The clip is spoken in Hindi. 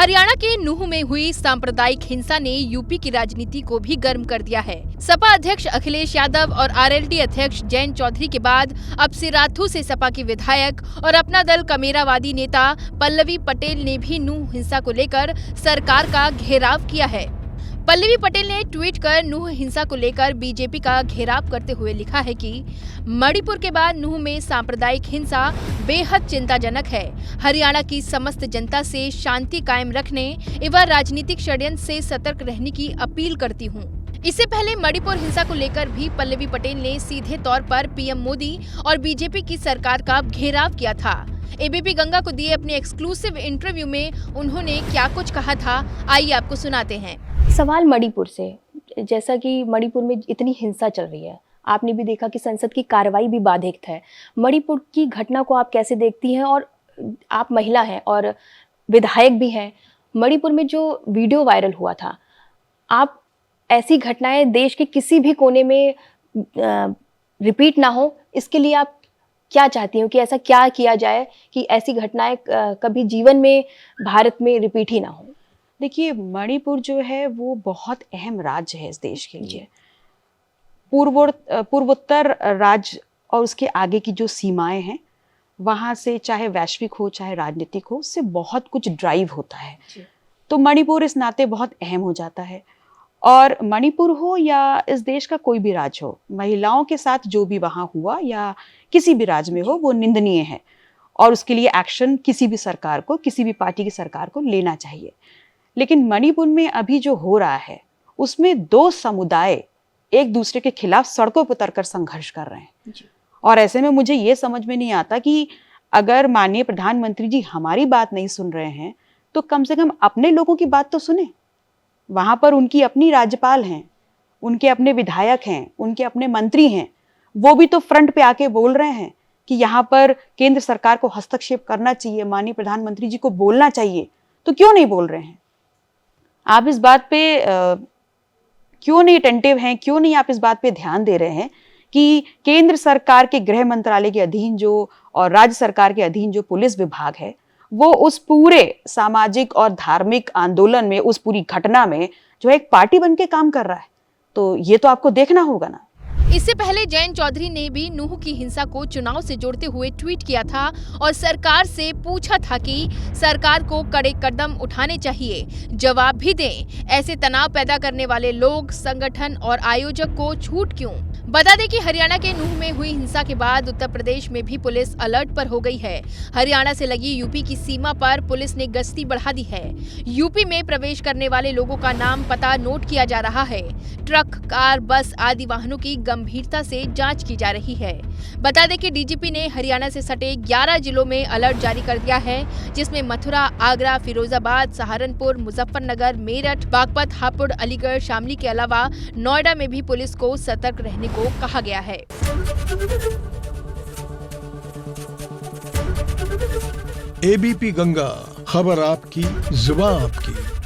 हरियाणा के नूंह में हुई सांप्रदायिक हिंसा ने यूपी की राजनीति को भी गर्म कर दिया है। सपा अध्यक्ष अखिलेश यादव और आरएलडी अध्यक्ष जयंत चौधरी के बाद अब सिराथू से सपा की विधायक और अपना दल कमेरावादी नेता पल्लवी पटेल ने भी नूंह हिंसा को लेकर सरकार का घेराव किया है। पल्लवी पटेल ने ट्वीट कर नूंह हिंसा को लेकर बीजेपी का घेराव करते हुए लिखा है कि मणिपुर के बाद नूंह में सांप्रदायिक हिंसा बेहद चिंताजनक है। हरियाणा की समस्त जनता से शांति कायम रखने एवं राजनीतिक षड्यंत्र से सतर्क रहने की अपील करती हूँ। इससे पहले मणिपुर हिंसा को लेकर भी पल्लवी पटेल ने सीधे तौर पर पीएम मोदी और बीजेपी की सरकार का घेराव किया था। एबीपी गंगा को दिए अपने एक्सक्लूसिव इंटरव्यू में उन्होंने क्या कुछ कहा था, आइए आपको सुनाते हैं। सवाल मणिपुर से, जैसा कि मणिपुर में इतनी हिंसा चल रही है, आपने भी देखा कि संसद की कार्रवाई भी बाधित है। मणिपुर की घटना को आप कैसे देखती हैं? और आप महिला हैं और विधायक भी हैं। मणिपुर में जो वीडियो वायरल हुआ था, आप ऐसी घटनाएं देश के किसी भी कोने में रिपीट ना हो, इसके लिए आप क्या चाहती हो कि ऐसा क्या किया जाए कि ऐसी घटनाएं कभी जीवन में भारत में रिपीट ही ना हो? देखिए, मणिपुर जो है वो बहुत अहम राज्य है इस देश के लिए। पूर्वोत्तर राज्य और उसके आगे की जो सीमाएं हैं, वहाँ से चाहे वैश्विक हो चाहे राजनीतिक हो, उससे बहुत कुछ ड्राइव होता है। तो मणिपुर इस नाते बहुत अहम हो जाता है। और मणिपुर हो या इस देश का कोई भी राज्य हो, महिलाओं के साथ जो भी वहाँ हुआ या किसी भी राज्य में हो, वो निंदनीय है और उसके लिए एक्शन किसी भी सरकार को, किसी भी पार्टी की सरकार को लेना चाहिए। लेकिन मणिपुर में अभी जो हो रहा है, उसमें दो समुदाय एक दूसरे के खिलाफ सड़कों पर उतरकर संघर्ष कर रहे हैं। और ऐसे में मुझे ये समझ में नहीं आता कि अगर माननीय प्रधानमंत्री जी हमारी बात नहीं सुन रहे हैं, तो कम से कम अपने लोगों की बात तो सुने। वहाँ पर उनकी अपनी राज्यपाल हैं, उनके अपने विधायक हैं, उनके अपने मंत्री हैं, वो भी तो फ्रंट पे आके बोल रहे हैं कि यहाँ पर केंद्र सरकार को हस्तक्षेप करना चाहिए, माननीय प्रधानमंत्री जी को बोलना चाहिए। तो क्यों नहीं बोल रहे हैं? आप इस बात पे क्यों नहीं अटेंटिव हैं? क्यों नहीं आप इस बात पे ध्यान दे रहे हैं कि केंद्र सरकार के गृह मंत्रालय के अधीन जो और राज्य सरकार के अधीन जो पुलिस विभाग है, वो उस पूरे सामाजिक और धार्मिक आंदोलन में, उस पूरी घटना में जो है एक पार्टी बन के काम कर रहा है। तो ये तो आपको देखना होगा ना। इससे पहले जयंत चौधरी ने भी नूंह की हिंसा को चुनाव से जोड़ते हुए ट्वीट किया था और सरकार से पूछा था कि सरकार को कड़े कदम उठाने चाहिए, जवाब भी दें। ऐसे तनाव पैदा करने वाले लोग, संगठन और आयोजक को छूट क्यों? बता दें कि हरियाणा के नूंह में हुई हिंसा के बाद उत्तर प्रदेश में भी पुलिस अलर्ट पर हो गई है। हरियाणा से लगी यूपी की सीमा पर पुलिस ने गश्ती बढ़ा दी है। यूपी में प्रवेश करने वाले लोगों का नाम पता नोट किया जा रहा है। ट्रक, कार, बस आदि वाहनों की गंभीरता से जांच की जा रही है। बता दें कि डीजीपी ने हरियाणा से सटे 11 जिलों में अलर्ट जारी कर दिया है, जिसमें मथुरा, आगरा, फिरोजाबाद, सहारनपुर, मुजफ्फरनगर, मेरठ, बागपत, हापुड़, अलीगढ़, शामली के अलावा नोएडा में भी पुलिस को सतर्क रहने को कहा गया है। एबीपी गंगा, खबर आपकी, जुबान आपकी।